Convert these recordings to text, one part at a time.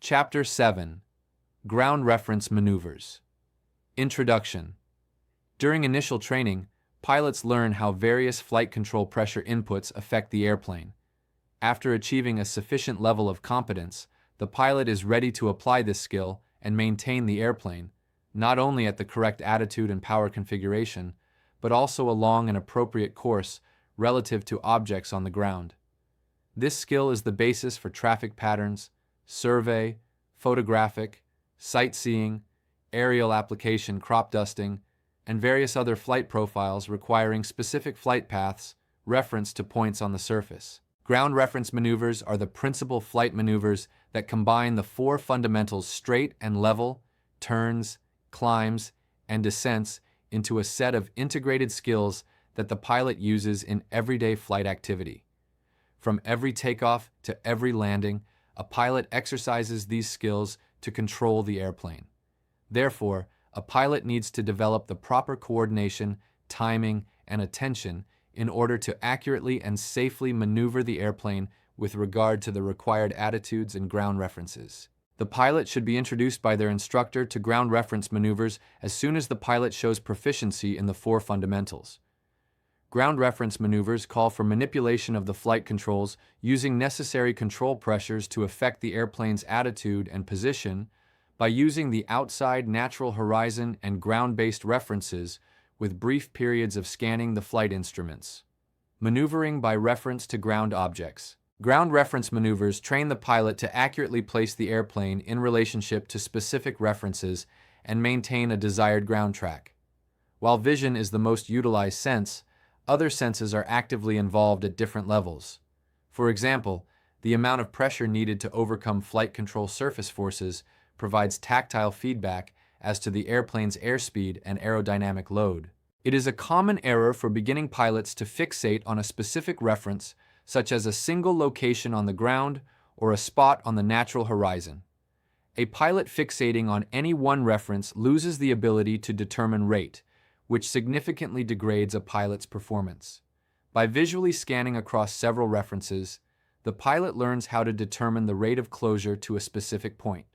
Chapter 7. Ground Reference Maneuvers. Introduction. During initial training, pilots learn how various flight control pressure inputs affect the airplane. After achieving a sufficient level of competence, the pilot is ready to apply this skill and maintain the airplane, not only at the correct attitude and power configuration, but also along an appropriate course relative to objects on the ground. This skill is the basis for traffic patterns, survey, photographic, sightseeing, aerial application crop dusting, and various other flight profiles requiring specific flight paths referenced to points on the surface. Ground reference maneuvers are the principal flight maneuvers that combine the four fundamentals straight and level, turns, climbs, and descents into a set of integrated skills that the pilot uses in everyday flight activity. From every takeoff to every landing, a pilot exercises these skills to control the airplane. Therefore, a pilot needs to develop the proper coordination, timing, and attention in order to accurately and safely maneuver the airplane with regard to the required attitudes and ground references. The pilot should be introduced by their instructor to ground reference maneuvers as soon as the pilot shows proficiency in the four fundamentals. Ground reference maneuvers call for manipulation of the flight controls using necessary control pressures to affect the airplane's attitude and position by using the outside natural horizon and ground-based references with brief periods of scanning the flight instruments. Maneuvering by reference to ground objects. Ground reference maneuvers train the pilot to accurately place the airplane in relationship to specific references and maintain a desired ground track. While vision is the most utilized sense, other senses are actively involved at different levels. For example, the amount of pressure needed to overcome flight control surface forces provides tactile feedback as to the airplane's airspeed and aerodynamic load. It is a common error for beginning pilots to fixate on a specific reference, such as a single location on the ground or a spot on the natural horizon. A pilot fixating on any one reference loses the ability to determine rate, which significantly degrades a pilot's performance. By visually scanning across several references, the pilot learns how to determine the rate of closure to a specific point.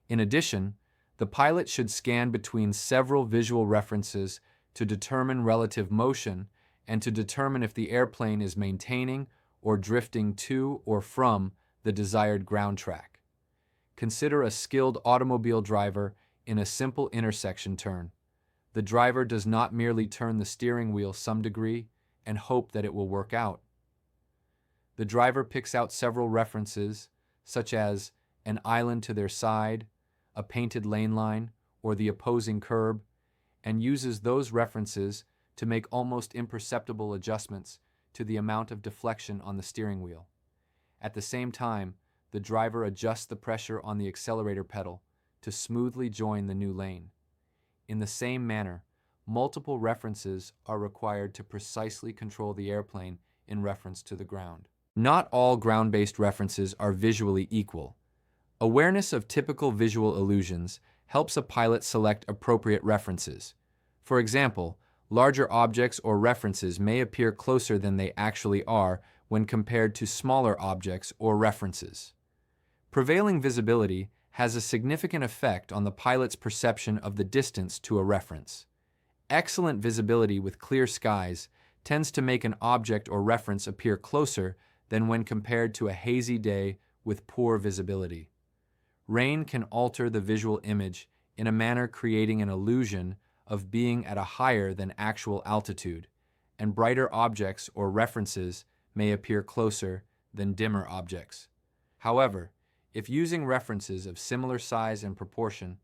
In addition, the pilot should scan between several visual references to determine relative motion and to determine if the airplane is maintaining or drifting to or from the desired ground track. Consider a skilled automobile driver in a simple intersection turn. The driver does not merely turn the steering wheel some degree and hope that it will work out. The driver picks out several references, such as an island to their side, a painted lane line, or the opposing curb, and uses those references to make almost imperceptible adjustments to the amount of deflection on the steering wheel. At the same time, the driver adjusts the pressure on the accelerator pedal to smoothly join the new lane. In the same manner, multiple references are required to precisely control the airplane in reference to the ground. Not all ground-based references are visually equal. Awareness of typical visual illusions helps a pilot select appropriate references. For example, larger objects or references may appear closer than they actually are when compared to smaller objects or references. Prevailing visibility has a significant effect on the pilot's perception of the distance to a reference. Excellent visibility with clear skies tends to make an object or reference appear closer than when compared to a hazy day with poor visibility. Rain can alter the visual image in a manner creating an illusion of being at a higher than actual altitude, and brighter objects or references may appear closer than dimmer objects. However, if using references of similar size and proportion,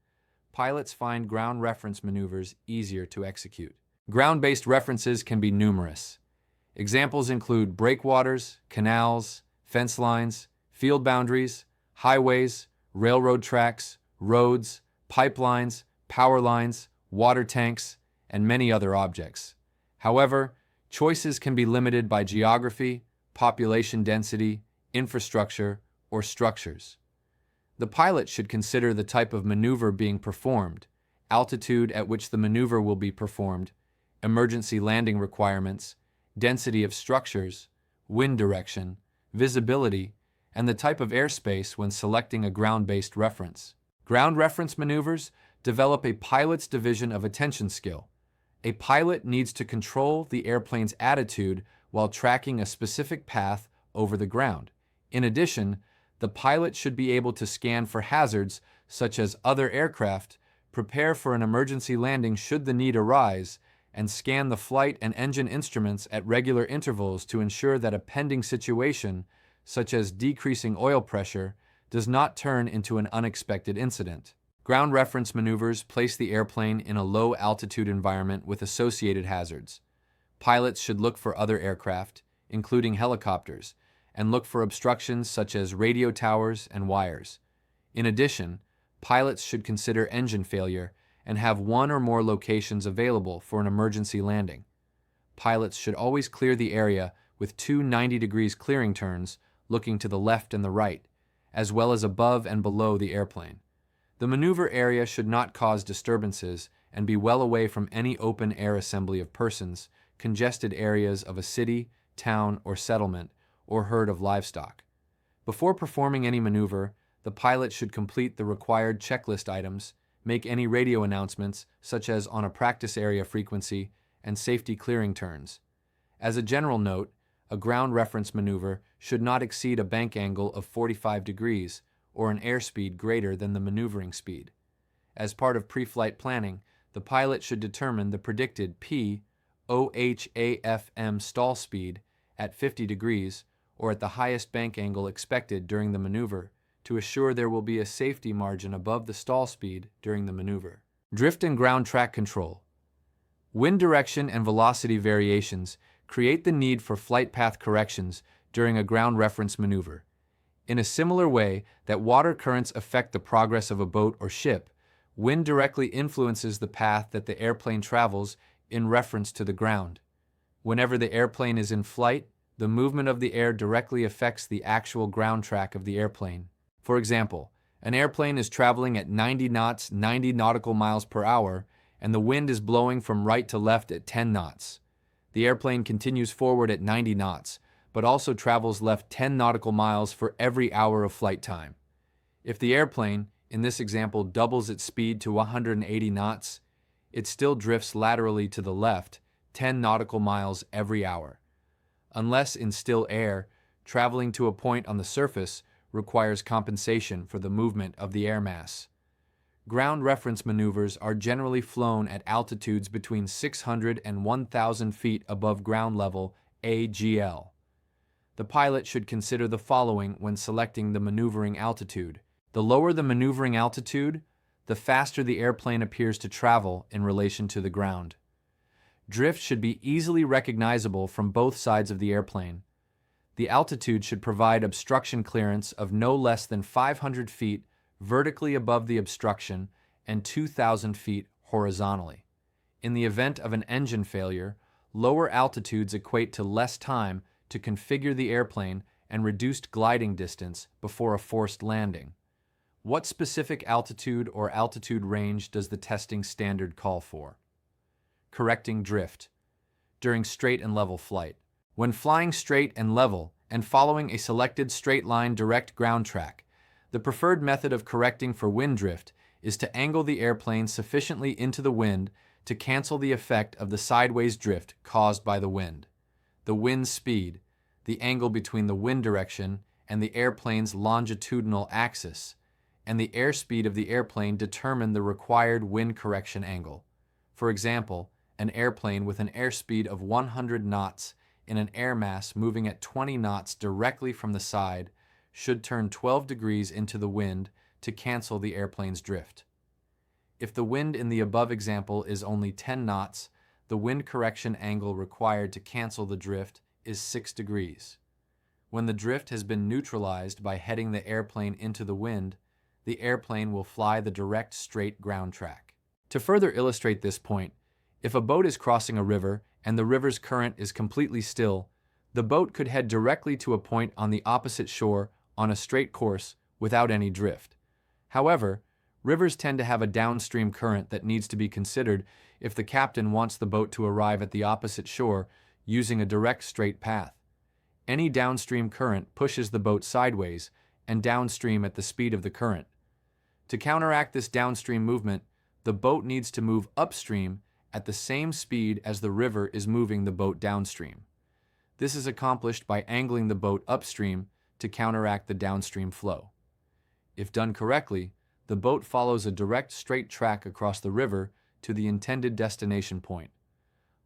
pilots find ground reference maneuvers easier to execute. Ground-based references can be numerous. Examples include breakwaters, canals, fence lines, field boundaries, highways, railroad tracks, roads, pipelines, power lines, water tanks, and many other objects. However, choices can be limited by geography, population density, infrastructure, or structures. The pilot should consider the type of maneuver being performed, altitude at which the maneuver will be performed, emergency landing requirements, density of structures, wind direction, visibility, and the type of airspace when selecting a ground-based reference. Ground reference maneuvers develop a pilot's division of attention skill. A pilot needs to control the airplane's attitude while tracking a specific path over the ground. In addition, the pilot should be able to scan for hazards such as other aircraft, prepare for an emergency landing should the need arise, and scan the flight and engine instruments at regular intervals to ensure that a pending situation, such as decreasing oil pressure, does not turn into an unexpected incident. Ground reference maneuvers place the airplane in a low-altitude environment with associated hazards. Pilots should look for other aircraft, including helicopters, and look for obstructions such as radio towers and wires. In addition, pilots should consider engine failure and have one or more locations available for an emergency landing. Pilots should always clear the area with two 90-degree clearing turns looking to the left and the right, as well as above and below the airplane. The maneuver area should not cause disturbances and be well away from any open air assembly of persons, congested areas of a city, town, or settlement, or herd of livestock. Before performing any maneuver, the pilot should complete the required checklist items, make any radio announcements, such as on a practice area frequency, and safety clearing turns. As a general note, a ground reference maneuver should not exceed a bank angle of 45 degrees or an airspeed greater than the maneuvering speed. As part of pre-flight planning, the pilot should determine the predicted POHAFM stall speed at 50 degrees or at the highest bank angle expected during the maneuver to assure there will be a safety margin above the stall speed during the maneuver. Drift and ground track control. Wind direction and velocity variations create the need for flight path corrections during a ground reference maneuver. In a similar way that water currents affect the progress of a boat or ship, wind directly influences the path that the airplane travels in reference to the ground. Whenever the airplane is in flight, the movement of the air directly affects the actual ground track of the airplane. For example, an airplane is traveling at 90 knots, 90 nautical miles per hour, and the wind is blowing from right to left at 10 knots. The airplane continues forward at 90 knots, but also travels left 10 nautical miles for every hour of flight time. If the airplane, in this example, doubles its speed to 180 knots, it still drifts laterally to the left 10 nautical miles every hour. Unless in still air, traveling to a point on the surface requires compensation for the movement of the air mass. Ground reference maneuvers are generally flown at altitudes between 600 and 1,000 feet above ground level, AGL. The pilot should consider the following when selecting the maneuvering altitude. The lower the maneuvering altitude, the faster the airplane appears to travel in relation to the ground. Drift should be easily recognizable from both sides of the airplane. The altitude should provide obstruction clearance of no less than 500 feet vertically above the obstruction and 2,000 feet horizontally. In the event of an engine failure, lower altitudes equate to less time to configure the airplane and reduced gliding distance before a forced landing. What specific altitude or altitude range does the testing standard call for? Correcting drift during straight and level flight. When flying straight and level and following a selected straight line direct ground track, the preferred method of correcting for wind drift is to angle the airplane sufficiently into the wind to cancel the effect of the sideways drift caused by the wind. The wind speed, the angle between the wind direction and the airplane's longitudinal axis, and the airspeed of the airplane determine the required wind correction angle. For example, an airplane with an airspeed of 100 knots in an air mass moving at 20 knots directly from the side should turn 12 degrees into the wind to cancel the airplane's drift. If the wind in the above example is only 10 knots, the wind correction angle required to cancel the drift is 6 degrees. When the drift has been neutralized by heading the airplane into the wind, the airplane will fly the direct straight ground track. To further illustrate this point, if a boat is crossing a river and the river's current is completely still, the boat could head directly to a point on the opposite shore on a straight course without any drift. However, rivers tend to have a downstream current that needs to be considered if the captain wants the boat to arrive at the opposite shore using a direct straight path. Any downstream current pushes the boat sideways and downstream at the speed of the current. To counteract this downstream movement, the boat needs to move upstream at the same speed as the river is moving the boat downstream. This is accomplished by angling the boat upstream to counteract the downstream flow. If done correctly, the boat follows a direct straight track across the river to the intended destination point.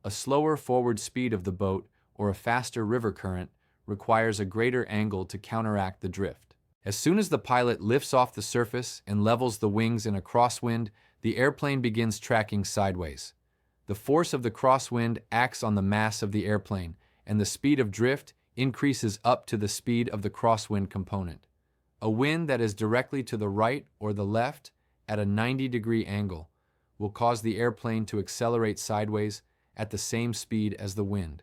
A slower forward speed of the boat or a faster river current requires a greater angle to counteract the drift. As soon as the pilot lifts off the surface and levels the wings in a crosswind, the airplane begins tracking sideways. The force of the crosswind acts on the mass of the airplane, and the speed of drift increases up to the speed of the crosswind component. A wind that is directly to the right or the left at a 90-degree angle will cause the airplane to accelerate sideways at the same speed as the wind.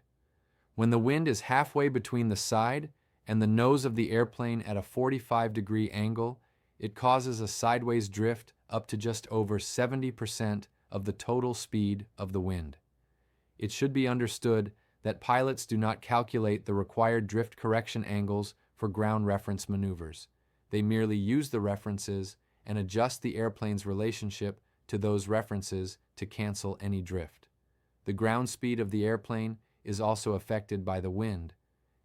When the wind is halfway between the side and the nose of the airplane at a 45-degree angle, it causes a sideways drift up to just over 70% of the total speed of the wind. It should be understood that pilots do not calculate the required drift correction angles for ground reference maneuvers. They merely use the references and adjust the airplane's relationship to those references to cancel any drift. The ground speed of the airplane is also affected by the wind.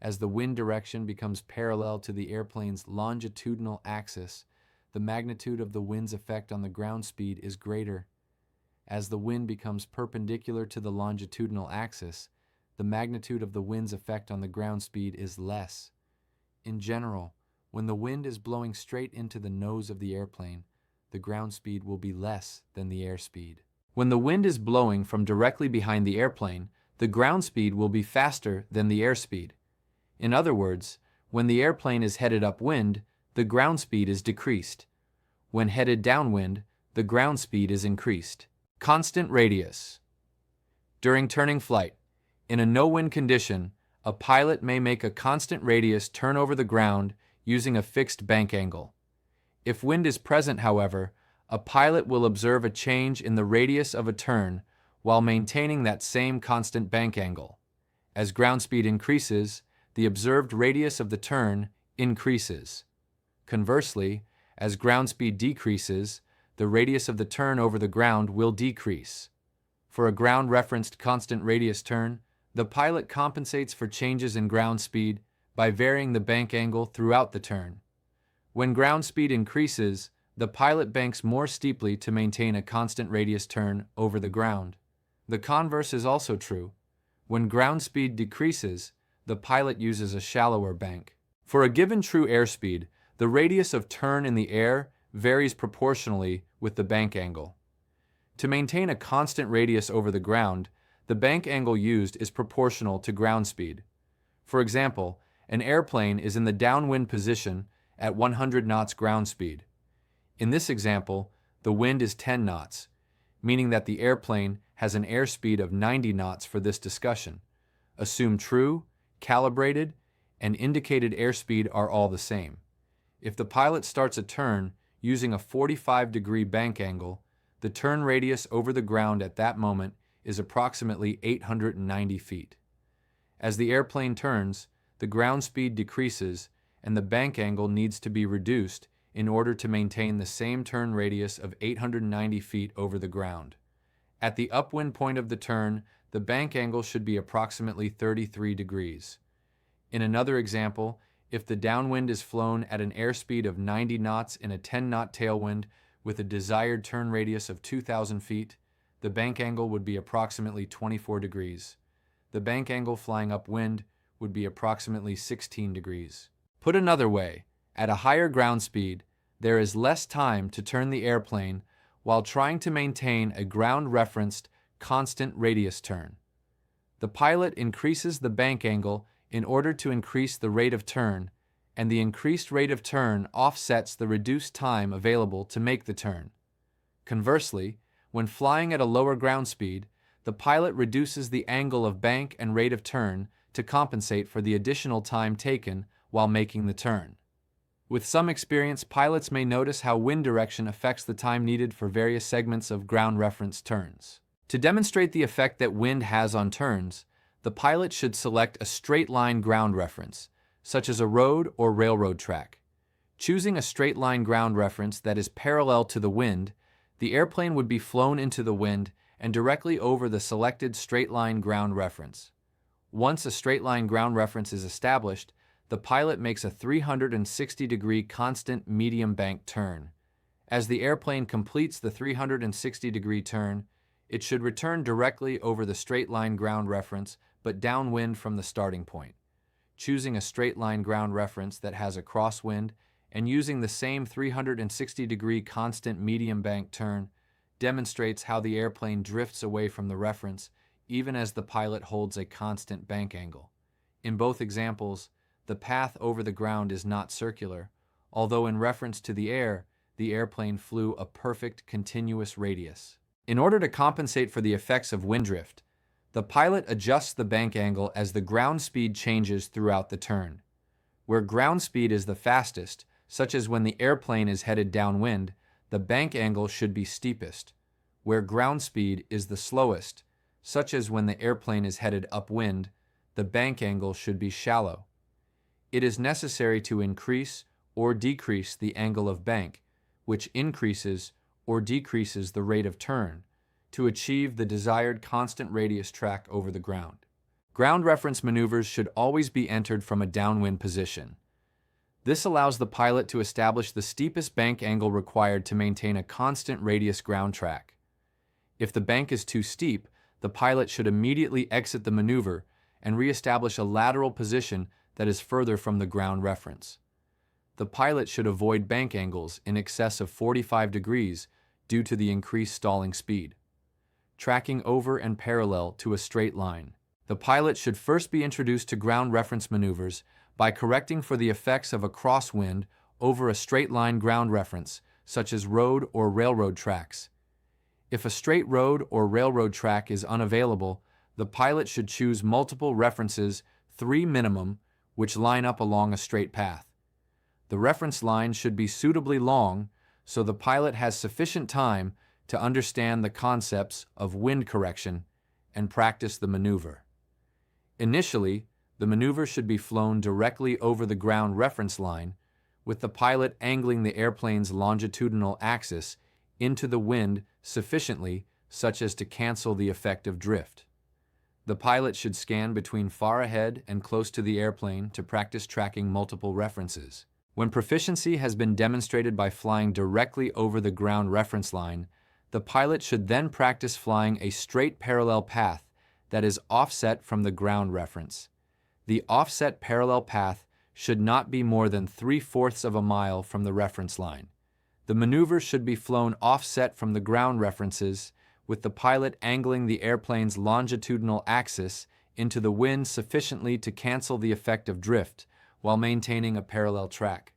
As the wind direction becomes parallel to the airplane's longitudinal axis, the magnitude of the wind's effect on the ground speed is greater. As the wind becomes perpendicular to the longitudinal axis, the magnitude of the wind's effect on the ground speed is less. In general, when the wind is blowing straight into the nose of the airplane, the ground speed will be less than the airspeed. When the wind is blowing from directly behind the airplane, the ground speed will be faster than the airspeed. In other words, when the airplane is headed upwind, the ground speed is decreased. When headed downwind, the ground speed is increased. Constant radius. During turning flight, in a no-wind condition, a pilot may make a constant radius turn over the ground using a fixed bank angle. If wind is present, however, a pilot will observe a change in the radius of a turn while maintaining that same constant bank angle. As ground speed increases, the observed radius of the turn increases. Conversely, as ground speed decreases, the radius of the turn over the ground will decrease. For a ground-referenced constant radius turn, the pilot compensates for changes in ground speed by varying the bank angle throughout the turn. When ground speed increases, the pilot banks more steeply to maintain a constant radius turn over the ground. The converse is also true. When ground speed decreases, the pilot uses a shallower bank. For a given true airspeed, the radius of turn in the air varies proportionally with the bank angle. To maintain a constant radius over the ground, the bank angle used is proportional to ground speed. For example, an airplane is in the downwind position at 100 knots ground speed. In this example, the wind is 10 knots, meaning that the airplane has an airspeed of 90 knots for this discussion. Assume true, calibrated, and indicated airspeed are all the same. If the pilot starts a turn using a 45-degree bank angle, the turn radius over the ground at that moment is approximately 890 feet. As the airplane turns, the ground speed decreases and the bank angle needs to be reduced in order to maintain the same turn radius of 890 feet over the ground. At the upwind point of the turn, the bank angle should be approximately 33 degrees. In another example, if the downwind is flown at an airspeed of 90 knots in a 10-knot tailwind with a desired turn radius of 2,000 feet, the bank angle would be approximately 24 degrees. The bank angle flying upwind would be approximately 16 degrees. Put another way, at a higher ground speed, there is less time to turn the airplane while trying to maintain a ground-referenced constant radius turn. The pilot increases the bank angle in order to increase the rate of turn, and the increased rate of turn offsets the reduced time available to make the turn. Conversely, when flying at a lower ground speed, the pilot reduces the angle of bank and rate of turn to compensate for the additional time taken while making the turn. With some experience, pilots may notice how wind direction affects the time needed for various segments of ground reference turns. To demonstrate the effect that wind has on turns, the pilot should select a straight-line ground reference, such as a road or railroad track. Choosing a straight-line ground reference that is parallel to the wind, the airplane would be flown into the wind and directly over the selected straight-line ground reference. Once a straight-line ground reference is established, the pilot makes a 360-degree constant medium bank turn. As the airplane completes the 360-degree turn, it should return directly over the straight-line ground reference but downwind from the starting point. Choosing a straight-line ground reference that has a crosswind and using the same 360-degree constant medium bank turn demonstrates how the airplane drifts away from the reference even as the pilot holds a constant bank angle. In both examples, the path over the ground is not circular, although in reference to the air, the airplane flew a perfect continuous radius. In order to compensate for the effects of wind drift, the pilot adjusts the bank angle as the ground speed changes throughout the turn. Where ground speed is the fastest, such as when the airplane is headed downwind, the bank angle should be steepest. Where ground speed is the slowest, such as when the airplane is headed upwind, the bank angle should be shallow. It is necessary to increase or decrease the angle of bank, which increases or decreases the rate of turn, to achieve the desired constant radius track over the ground. Ground reference maneuvers should always be entered from a downwind position. This allows the pilot to establish the steepest bank angle required to maintain a constant radius ground track. If the bank is too steep, the pilot should immediately exit the maneuver and re-establish a lateral position that is further from the ground reference. The pilot should avoid bank angles in excess of 45 degrees due to the increased stalling speed. Tracking over and parallel to a straight line. The pilot should first be introduced to ground reference maneuvers by correcting for the effects of a crosswind over a straight line ground reference, such as road or railroad tracks. If a straight road or railroad track is unavailable, the pilot should choose multiple references, 3 minimum, which line up along a straight path. The reference line should be suitably long so the pilot has sufficient time to understand the concepts of wind correction and practice the maneuver. Initially, the maneuver should be flown directly over the ground reference line, with the pilot angling the airplane's longitudinal axis into the wind sufficiently such as to cancel the effect of drift. The pilot should scan between far ahead and close to the airplane to practice tracking multiple references. When proficiency has been demonstrated by flying directly over the ground reference line, the pilot should then practice flying a straight parallel path that is offset from the ground reference. The offset parallel path should not be more than 3/4 of a mile from the reference line. The maneuver should be flown offset from the ground references, with the pilot angling the airplane's longitudinal axis into the wind sufficiently to cancel the effect of drift while maintaining a parallel track.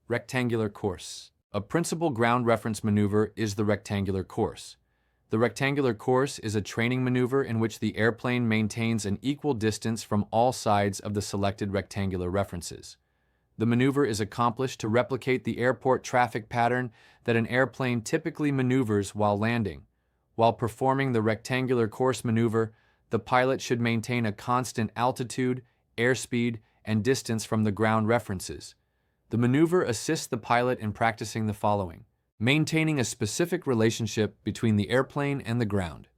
Rectangular course. A principal ground reference maneuver is the rectangular course. The rectangular course is a training maneuver in which the airplane maintains an equal distance from all sides of the selected rectangular references. The maneuver is accomplished to replicate the airport traffic pattern that an airplane typically maneuvers while landing. While performing the rectangular course maneuver, the pilot should maintain a constant altitude, airspeed, and distance from the ground references. The maneuver assists the pilot in practicing the following: maintaining a specific relationship between the airplane and the ground,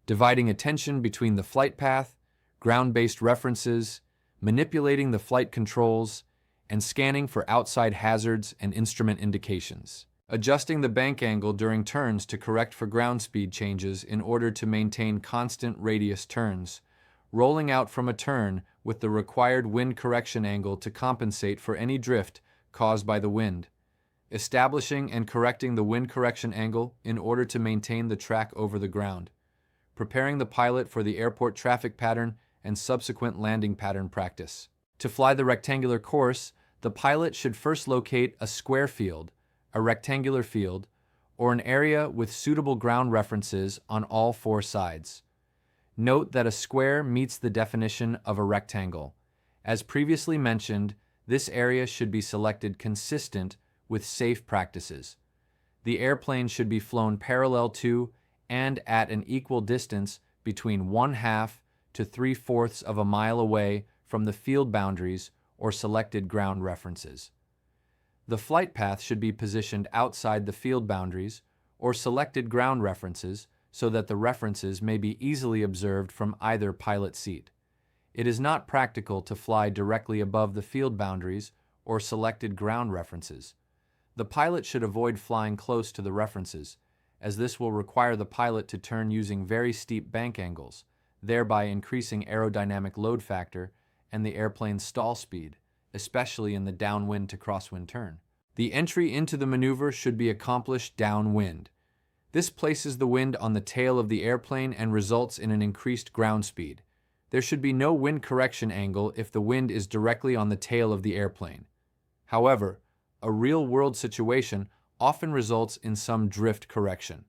dividing attention between the flight path, ground-based references, manipulating the flight controls, and scanning for outside hazards and instrument indications. Adjusting the bank angle during turns to correct for ground speed changes in order to maintain constant radius turns. Rolling out from a turn with the required wind correction angle to compensate for any drift caused by the wind. Establishing and correcting the wind correction angle in order to maintain the track over the ground. Preparing the pilot for the airport traffic pattern and subsequent landing pattern practice. To fly the rectangular course, the pilot should first locate a square field, a rectangular field, or an area with suitable ground references on all 4 sides. Note that a square meets the definition of a rectangle. As previously mentioned, this area should be selected consistent with safe practices. The airplane should be flown parallel to and at an equal distance between 1/2 to 3/4 of a mile away from the field boundaries or selected ground references. The flight path should be positioned outside the field boundaries or selected ground references so that the references may be easily observed from either pilot seat. It is not practical to fly directly above the field boundaries or selected ground references. The pilot should avoid flying close to the references, as this will require the pilot to turn using very steep bank angles, thereby increasing aerodynamic load factor and the airplane's stall speed, especially in the downwind to crosswind turn. The entry into the maneuver should be accomplished downwind. This places the wind on the tail of the airplane and results in an increased ground speed. There should be no wind correction angle if the wind is directly on the tail of the airplane. However, a real-world situation often results in some drift correction.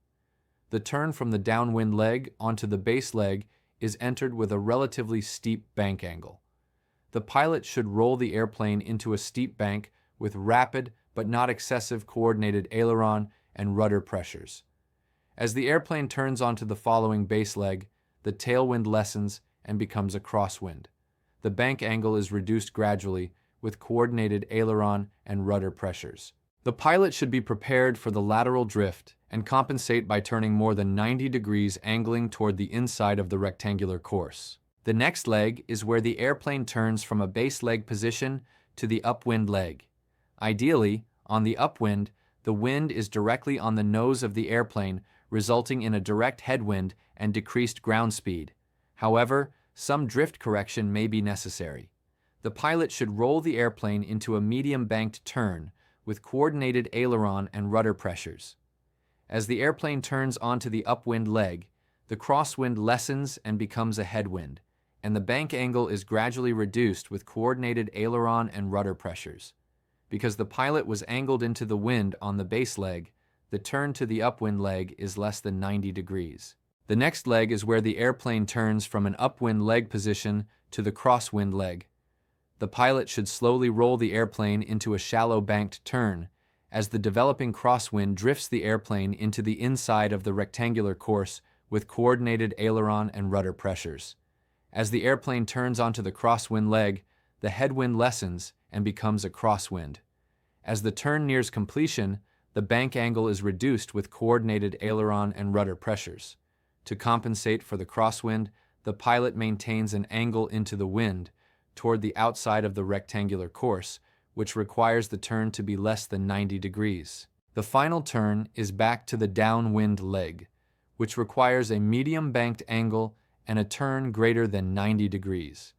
The turn from the downwind leg onto the base leg is entered with a relatively steep bank angle. The pilot should roll the airplane into a steep bank with rapid but not excessive coordinated aileron and rudder pressures. As the airplane turns onto the following base leg, the tailwind lessens and becomes a crosswind. The bank angle is reduced gradually with coordinated aileron and rudder pressures. The pilot should be prepared for the lateral drift and compensate by turning more than 90 degrees angling toward the inside of the rectangular course. The next leg is where the airplane turns from a base leg position to the upwind leg. Ideally, on the upwind, the wind is directly on the nose of the airplane, resulting in a direct headwind and decreased ground speed. However, some drift correction may be necessary. The pilot should roll the airplane into a medium banked turn with coordinated aileron and rudder pressures. As the airplane turns onto the upwind leg, the crosswind lessens and becomes a headwind, and the bank angle is gradually reduced with coordinated aileron and rudder pressures. Because the pilot was angled into the wind on the base leg, the turn to the upwind leg is less than 90 degrees. The next leg is where the airplane turns from an upwind leg position to the crosswind leg. The pilot should slowly roll the airplane into a shallow banked turn, as the developing crosswind drifts the airplane into the inside of the rectangular course with coordinated aileron and rudder pressures. As the airplane turns onto the crosswind leg, the headwind lessens and becomes a crosswind. As the turn nears completion, the bank angle is reduced with coordinated aileron and rudder pressures. To compensate for the crosswind, the pilot maintains an angle into the wind toward the outside of the rectangular course, which requires the turn to be less than 90 degrees. The final turn is back to the downwind leg, which requires a medium banked angle and a turn greater than 90 degrees.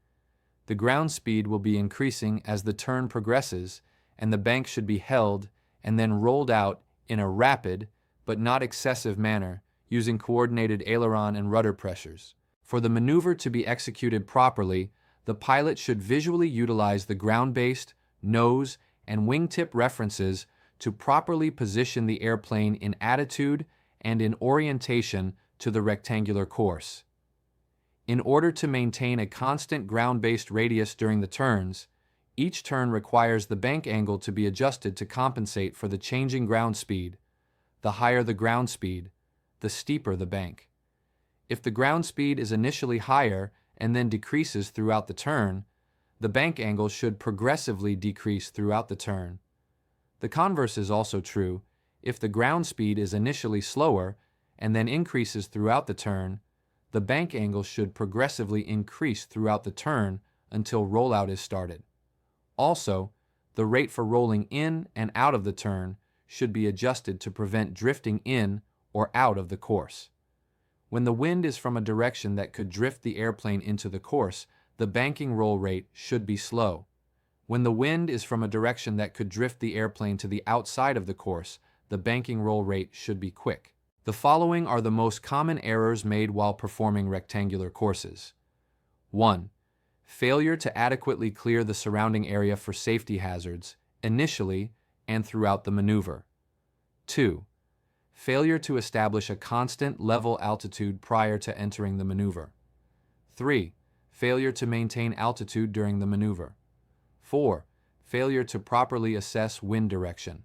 The ground speed will be increasing as the turn progresses, and the bank should be held and then rolled out in a rapid but not excessive manner using coordinated aileron and rudder pressures. For the maneuver to be executed properly, the pilot should visually utilize the ground-based, nose, and wingtip references to properly position the airplane in attitude and in orientation to the rectangular course. In order to maintain a constant ground-based radius during the turns, each turn requires the bank angle to be adjusted to compensate for the changing ground speed. The higher the ground speed, the steeper the bank. If the ground speed is initially higher and then decreases throughout the turn, the bank angle should progressively decrease throughout the turn. The converse is also true. If the ground speed is initially slower and then increases throughout the turn, the bank angle should progressively increase throughout the turn until rollout is started. Also, the rate for rolling in and out of the turn should be adjusted to prevent drifting in or out of the course. When the wind is from a direction that could drift the airplane into the course, the banking roll rate should be slow. When the wind is from a direction that could drift the airplane to the outside of the course, the banking roll rate should be quick. The following are the most common errors made while performing rectangular courses. 1. Failure to adequately clear the surrounding area for safety hazards, initially and throughout the maneuver. 2. Failure to establish a constant level altitude prior to entering the maneuver. 3. Failure to maintain altitude during the maneuver. 4. Failure to properly assess wind direction.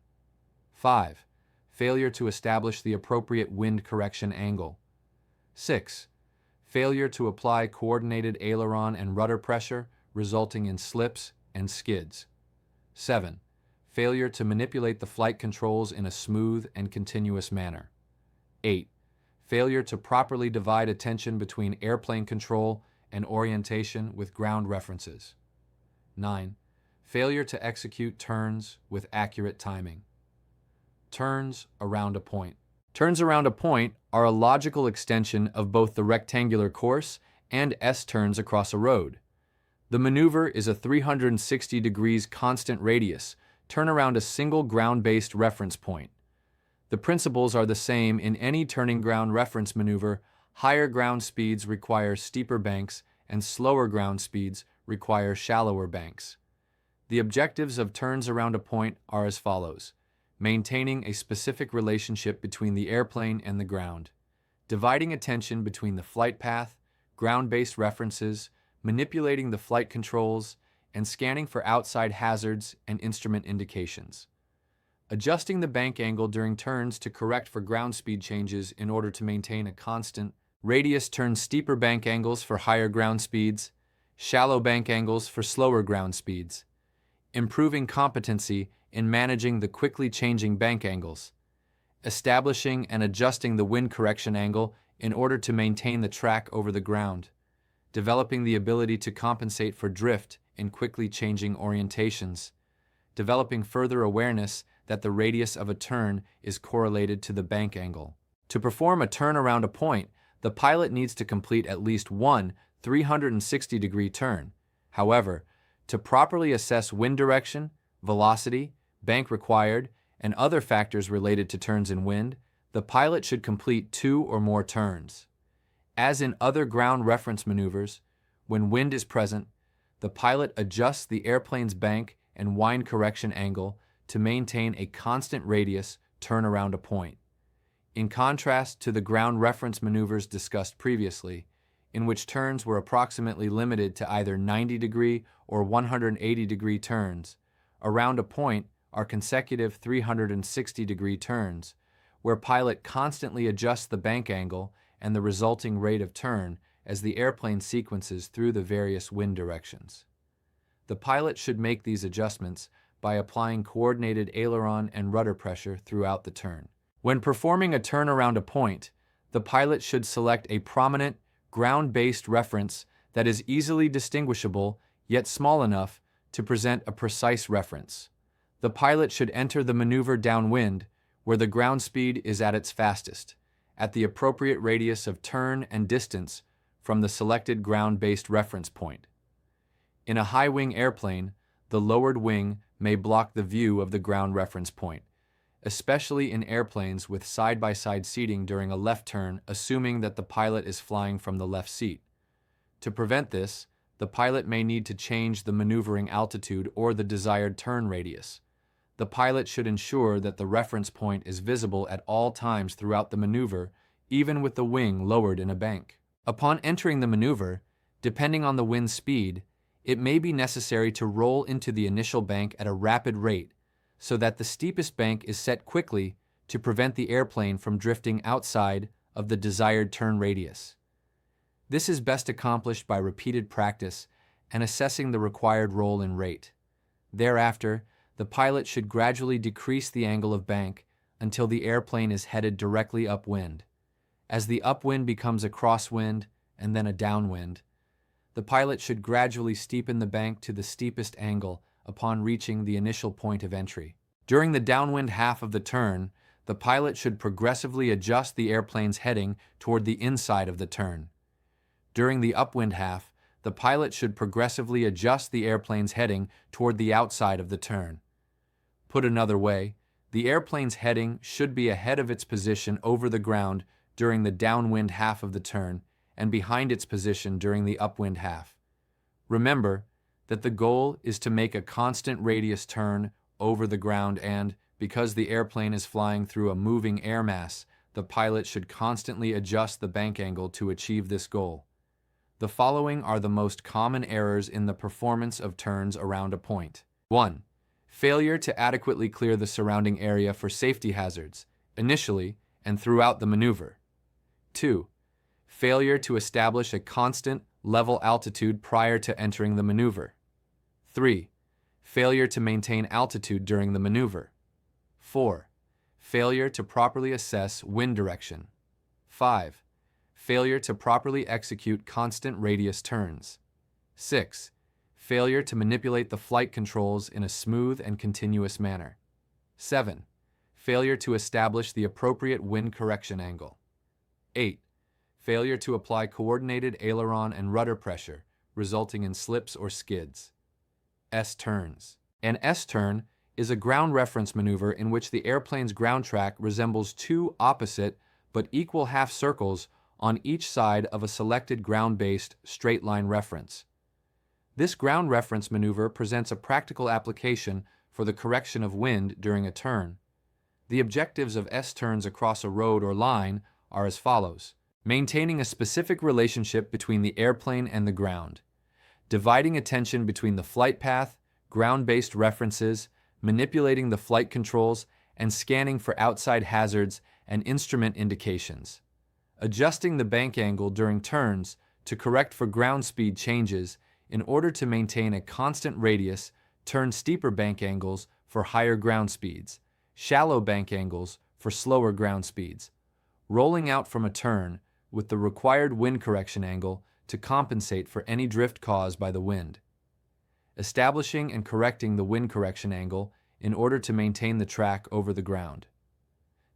5. Failure to establish the appropriate wind correction angle. 6. failure to apply coordinated aileron and rudder pressure, resulting in slips and skids. 7. Failure to manipulate the flight controls in a smooth and continuous manner. 8. Failure to properly divide attention between airplane control and orientation with ground references. 9. Failure to execute turns with accurate timing. Turns around a point. Turns around a point are a logical extension of both the rectangular course and S-turns across a road. The maneuver is a 360 degrees constant radius, turn around a single ground-based reference point. The principles are the same in any turning ground reference maneuver. Higher ground speeds require steeper banks, and slower ground speeds require shallower banks. The objectives of turns around a point are as follows: maintaining a specific relationship between the airplane and the ground, dividing attention between the flight path, ground-based references, manipulating the flight controls, and scanning for outside hazards and instrument indications. Adjusting the bank angle during turns to correct for ground speed changes in order to maintain a constant radius. Turn steeper bank angles for higher ground speeds, shallow bank angles for slower ground speeds. Improving competency in managing the quickly changing bank angles. Establishing and adjusting the wind correction angle in order to maintain the track over the ground. Developing the ability to compensate for drift in quickly changing orientations. Developing further awareness that the radius of a turn is correlated to the bank angle. To perform a turn around a point, the pilot needs to complete at least one 360-degree turn. However, to properly assess wind direction, velocity, bank required, and other factors related to turns in wind, the pilot should complete 2 or more turns. As in other ground reference maneuvers, when wind is present, the pilot adjusts the airplane's bank and wind correction angle to maintain a constant radius turn around a point. In contrast to the ground reference maneuvers discussed previously, in which turns were approximately limited to either 90-degree or 180-degree turns, around a point are consecutive 360-degree turns, where pilot constantly adjusts the bank angle and the resulting rate of turn as the airplane sequences through the various wind directions. The pilot should make these adjustments by applying coordinated aileron and rudder pressure throughout the turn. When performing a turn around a point, the pilot should select a prominent, ground-based reference that is easily distinguishable yet small enough to present a precise reference. The pilot should enter the maneuver downwind, where the ground speed is at its fastest, at the appropriate radius of turn and distance from the selected ground-based reference point. In a high-wing airplane, the lowered wing may block the view of the ground reference point, especially in airplanes with side-by-side seating during a left turn, assuming that the pilot is flying from the left seat. To prevent this, the pilot may need to change the maneuvering altitude or the desired turn radius. The pilot should ensure that the reference point is visible at all times throughout the maneuver, even with the wing lowered in a bank. Upon entering the maneuver, depending on the wind speed, it may be necessary to roll into the initial bank at a rapid rate so that the steepest bank is set quickly to prevent the airplane from drifting outside of the desired turn radius. This is best accomplished by repeated practice and assessing the required roll and rate. Thereafter, the pilot should gradually decrease the angle of bank until the airplane is headed directly upwind. As the upwind becomes a crosswind and then a downwind, the pilot should gradually steepen the bank to the steepest angle upon reaching the initial point of entry. During the downwind half of the turn, the pilot should progressively adjust the airplane's heading toward the inside of the turn. During the upwind half, the pilot should progressively adjust the airplane's heading toward the outside of the turn. Put another way, the airplane's heading should be ahead of its position over the ground during the downwind half of the turn and behind its position during the upwind half. Remember that the goal is to make a constant radius turn over the ground, and because the airplane is flying through a moving air mass, the pilot should constantly adjust the bank angle to achieve this goal. The following are the most common errors in the performance of turns around a point. 1. Failure to adequately clear the surrounding area for safety hazards, initially and throughout the maneuver. 2. Failure to establish a constant, level altitude prior to entering the maneuver. 3. Failure to maintain altitude during the maneuver. 4. Failure to properly assess wind direction. 5. Failure to properly execute constant radius turns. 6. Failure to manipulate the flight controls in a smooth and continuous manner. 7. Failure to establish the appropriate wind correction angle. 8. Failure to apply coordinated aileron and rudder pressure, resulting in slips or skids. S-turns. An S-turn is a ground reference maneuver in which the airplane's ground track resembles two opposite but equal half circles on each side of a selected ground-based straight-line reference. This ground reference maneuver presents a practical application for the correction of wind during a turn. The objectives of S-turns across a road or line are as follows: maintaining a specific relationship between the airplane and the ground, dividing attention between the flight path, ground-based references, manipulating the flight controls, and scanning for outside hazards and instrument indications, adjusting the bank angle during turns to correct for ground speed changes in order to maintain a constant radius, turn steeper bank angles for higher ground speeds, shallow bank angles for slower ground speeds, rolling out from a turn with the required wind correction angle to compensate for any drift caused by the wind, establishing and correcting the wind correction angle in order to maintain the track over the ground,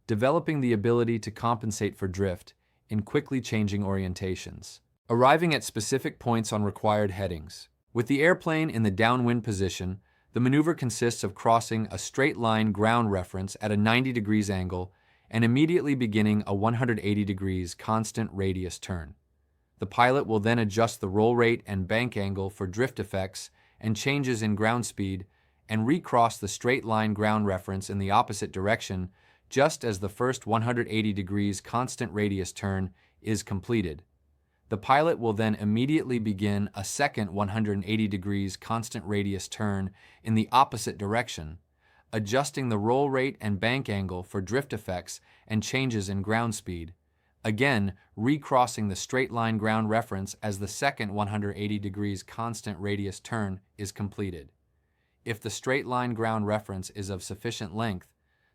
developing the ability to compensate for drift in quickly changing orientations, arriving at specific points on required headings. With the airplane in the downwind position, the maneuver consists of crossing a straight line ground reference at a 90 degrees angle and immediately beginning a 180 degrees constant radius turn. The pilot will then adjust the roll rate and bank angle for drift effects and changes in ground speed and recross the straight line ground reference in the opposite direction just as the first 180 degrees constant radius turn is completed. The pilot will then immediately begin a second 180 degrees constant radius turn in the opposite direction, adjusting the roll rate and bank angle for drift effects and changes in ground speed, again recrossing the straight line ground reference as the second 180 degrees constant radius turn is completed. If the straight line ground reference is of sufficient length,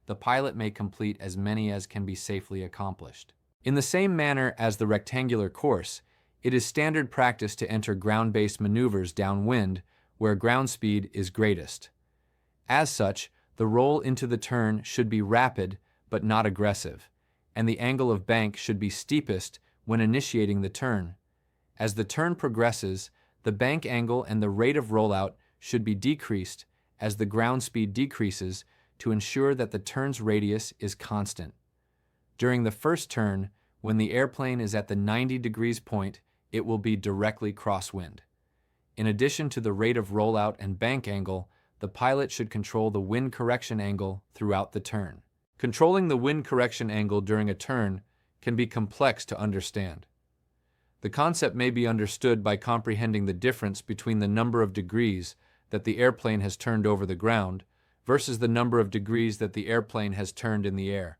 the pilot may complete as many as can be safely accomplished. In the same manner as the rectangular course, it is standard practice to enter ground-based maneuvers downwind where ground speed is greatest. As such, the roll into the turn should be rapid but not aggressive, and the angle of bank should be steepest when initiating the turn. As the turn progresses, the bank angle and the rate of rollout should be decreased as the ground speed decreases to ensure that the turn's radius is constant. During the first turn, when the airplane is at the 90 degrees point, it will be directly crosswind. In addition to the rate of rollout and bank angle, the pilot should control the wind correction angle throughout the turn. Controlling the wind correction angle during a turn can be complex to understand. The concept may be understood by comprehending the difference between the number of degrees that the airplane has turned over the ground versus the number of degrees that the airplane has turned in the air.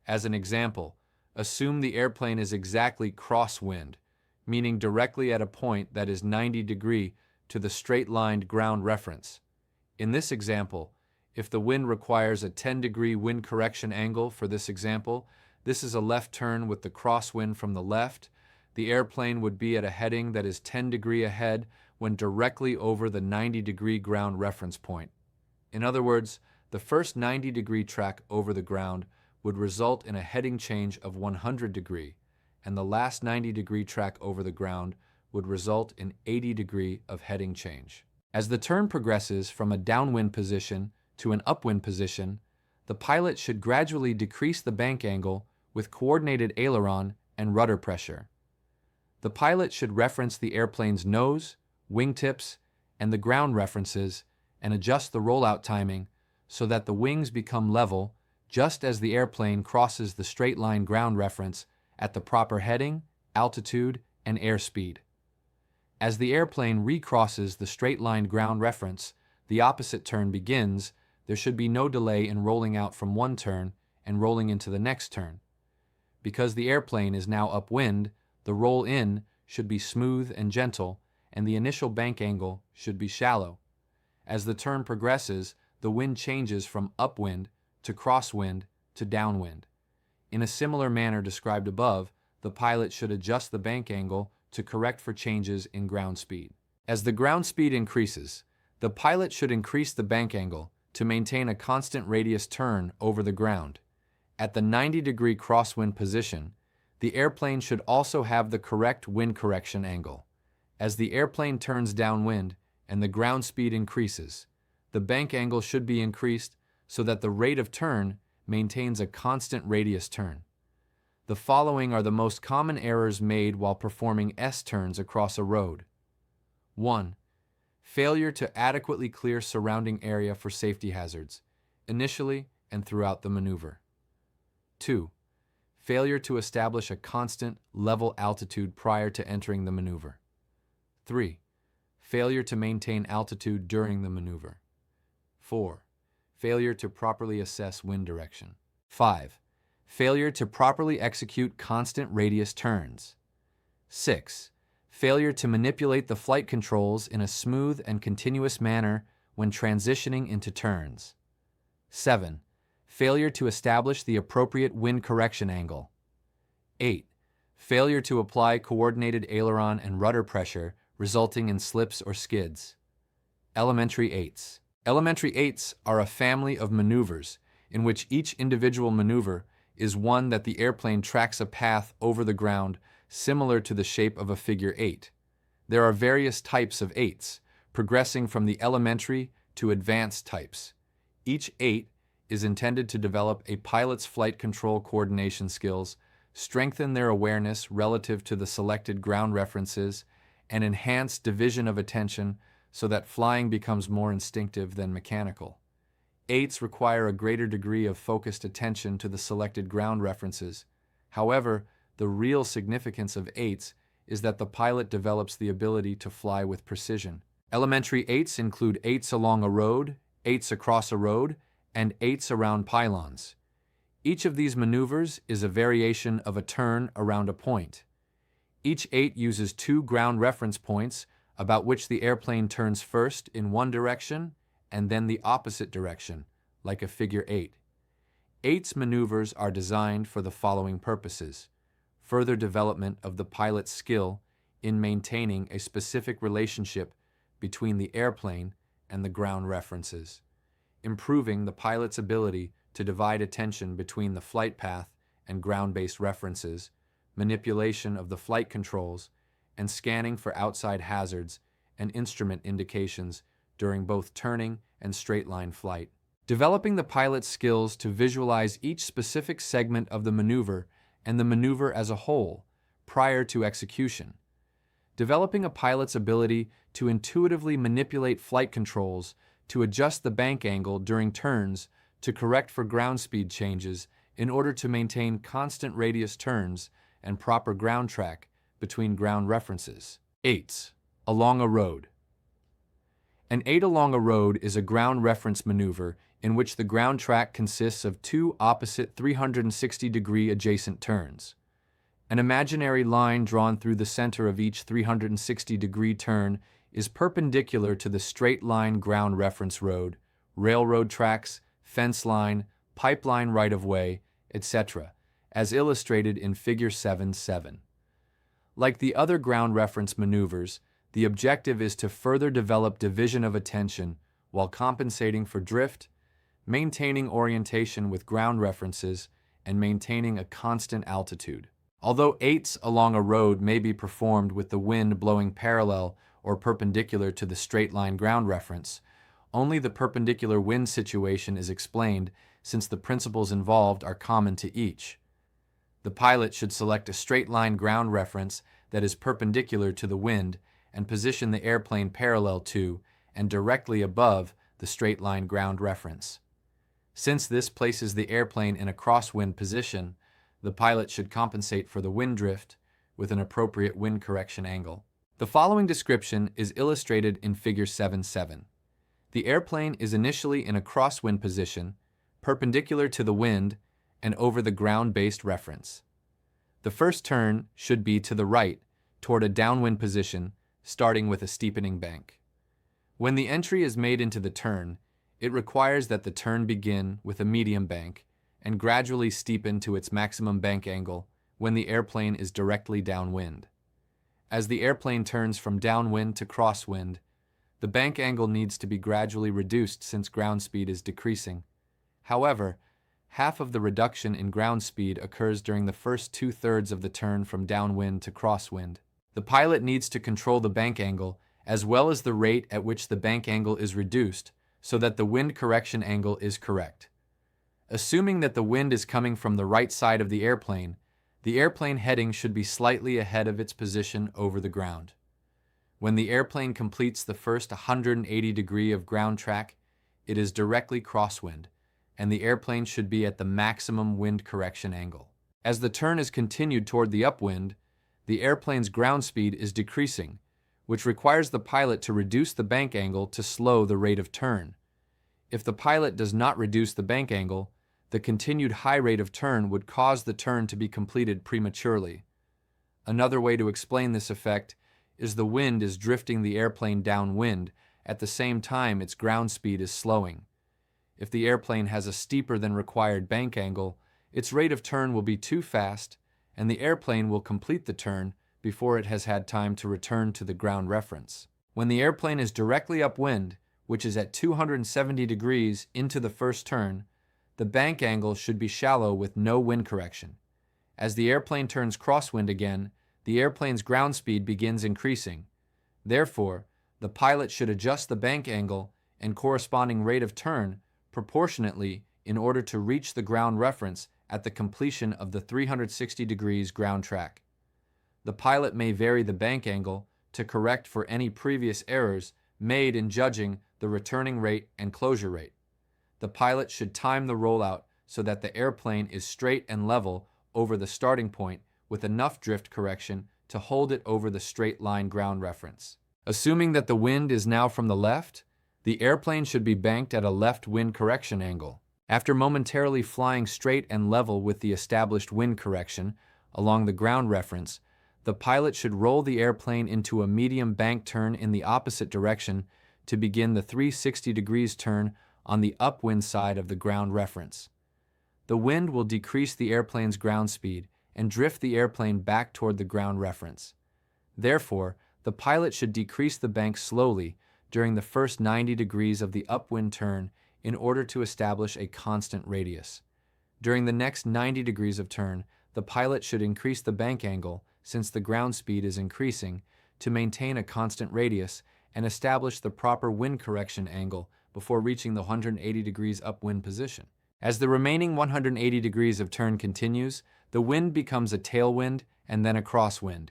As an example, assume the airplane is exactly crosswind, meaning directly at a point that is 90 degrees to the straight-lined ground reference. In this example, if the wind requires a 10-degree wind correction angle for this example, this is a left turn with the crosswind from the left. The airplane would be at a heading that is 10 degrees ahead when directly over the 90-degree ground reference point. In other words, the first 90-degree track over the ground would result in a heading change of 100 degrees, and the last 90-degree track over the ground would result in 80 degrees of heading change. As the turn progresses from a downwind position to an upwind position, the pilot should gradually decrease the bank angle with coordinated aileron and rudder pressure. The pilot should reference the airplane's nose, wingtips, and the ground references and adjust the rollout timing so that the wings become level just as the airplane crosses the straight line ground reference at the proper heading, altitude, and airspeed. As the airplane recrosses the straight-line ground reference, the opposite turn begins. There should be no delay in rolling out from one turn and rolling into the next turn. Because the airplane is now upwind, The roll-in should be smooth and gentle, and the initial bank angle should be shallow. As the turn progresses, the wind changes from upwind to crosswind to downwind. In a similar manner described above, the pilot should adjust the bank angle to correct for changes in ground speed. As the ground speed increases, the pilot should increase the bank angle to maintain a constant radius turn over the ground. At the 90-degree crosswind position, the airplane should also have the correct wind correction angle. As the airplane turns downwind and the ground speed increases, the bank angle should be increased so that the rate of turn maintains a constant radius turn. The following are the most common errors made while performing S-turns across a road. 1. Failure to adequately clear surrounding area for safety hazards, initially and throughout the maneuver. 2. Failure to establish a constant, level altitude prior to entering the maneuver. 3. Failure to maintain altitude during the maneuver. 4. Failure to properly assess wind direction. 5. Failure to properly execute constant radius turns. 6. Failure to manipulate the flight controls in a smooth and continuous manner when transitioning into turns. 7. Failure to establish the appropriate wind correction angle. 8. Failure to apply coordinated aileron and rudder pressure, resulting in slips or skids. Elementary eights. Elementary eights are a family of maneuvers in which each individual maneuver is one that the airplane tracks a path over the ground similar to the shape of a figure 8. There are various types of eights, progressing from the elementary to advanced types. Each eight is intended to develop a pilot's flight control coordination skills, strengthen their awareness relative to the selected ground references, and enhance division of attention so that flying becomes more instinctive than mechanical. Eights require a greater degree of focused attention to the selected ground references. However, the real significance of eights is that the pilot develops the ability to fly with precision. Elementary eights include eights along a road, eights across a road, and eights around pylons. Each of these maneuvers is a variation of a turn around a point. Each eight uses two ground reference points about which the airplane turns first in one direction and then the opposite direction, like a figure 8. Eights maneuvers are designed for the following purposes: further development of the pilot's skill in maintaining a specific relationship between the airplane and the ground references, improving the pilot's ability to divide attention between the flight path and ground-based references, manipulation of the flight controls, and scanning for outside hazards and instrument indications during both turning and straight-line flight. Developing the pilot's skills to visualize each specific segment of the maneuver and the maneuver as a whole prior to execution. Developing a pilot's ability to intuitively manipulate flight controls to adjust the bank angle during turns to correct for ground speed changes in order to maintain constant radius turns and proper ground track between ground references. Eights. Along a road. An eight along a road is a ground reference maneuver in which the ground track consists of two opposite 360-degree adjacent turns. An imaginary line drawn through the center of each 360-degree turn is perpendicular to the straight-line ground reference road, railroad tracks, fence line, pipeline right-of-way, etc., as illustrated in Figure 7.7. Like the other ground reference maneuvers, the objective is to further develop division of attention while compensating for drift, maintaining orientation with ground references, and maintaining a constant altitude. Although eights along a road may be performed with the wind blowing parallel or perpendicular to the straight-line ground reference, only the perpendicular wind situation is explained since the principles involved are common to each. The pilot should select a straight-line ground reference that is perpendicular to the wind and position the airplane parallel to and directly above the straight-line ground reference. Since this places the airplane in a crosswind position, the pilot should compensate for the wind drift with an appropriate wind correction angle. The following description is illustrated in Figure 7.7. The airplane is initially in a crosswind position, perpendicular to the wind and over the ground-based reference. The first turn should be to the right, toward a downwind position, starting with a steepening bank. When the entry is made into the turn, it requires that the turn begin with a medium bank and gradually steepen to its maximum bank angle when the airplane is directly downwind. As the airplane turns from downwind to crosswind, the bank angle needs to be gradually reduced since ground speed is decreasing. However, half of the reduction in ground speed occurs during the first 2/3 of the turn from downwind to crosswind. The pilot needs to control the bank angle as well as the rate at which the bank angle is reduced so that the wind correction angle is correct. Assuming that the wind is coming from the right side of the airplane heading should be slightly ahead of its position over the ground. When the airplane completes the first 180 degree of ground track, it is directly crosswind, and the airplane should be at the maximum wind correction angle. As the turn is continued toward the upwind, the airplane's ground speed is decreasing, which requires the pilot to reduce the bank angle to slow the rate of turn. If the pilot does not reduce the bank angle, the continued high rate of turn would cause the turn to be completed prematurely. Another way to explain this effect is the wind is drifting the airplane downwind at the same time its ground speed is slowing. If the airplane has a steeper than required bank angle, its rate of turn will be too fast, and the airplane will complete the turn before it has had time to return to the ground reference. When the airplane is directly upwind, which is at 270 degrees into the first turn, the bank angle should be shallow with no wind correction. As the airplane turns crosswind again, the airplane's ground speed begins increasing. Therefore, the pilot should adjust the bank angle and corresponding rate of turn proportionately in order to reach the ground reference at the completion of the 360 degrees ground track. The pilot may vary the bank angle to correct for any previous errors made in judging the returning rate and closure rate. The pilot should time the rollout so that the airplane is straight and level over the starting point with enough drift correction to hold it over the straight line ground reference. Assuming that the wind is now from the left, the airplane should be banked at a left wind correction angle. After momentarily flying straight and level with the established wind correction along the ground reference, the pilot should roll the airplane into a medium bank turn in the opposite direction to begin the 360 degrees turn on the upwind side of the ground reference. The wind will decrease the airplane's ground speed and drift the airplane back toward the ground reference. Therefore, the pilot should decrease the bank slowly during the first 90 degrees of the upwind turn in order to establish a constant radius. During the next 90 degrees of turn, the pilot should increase the bank angle since the ground speed is increasing to maintain a constant radius and establish the proper wind correction angle before reaching the 180 degrees upwind position. As the remaining 180 degrees of turn continues, the wind becomes a tailwind and then a crosswind.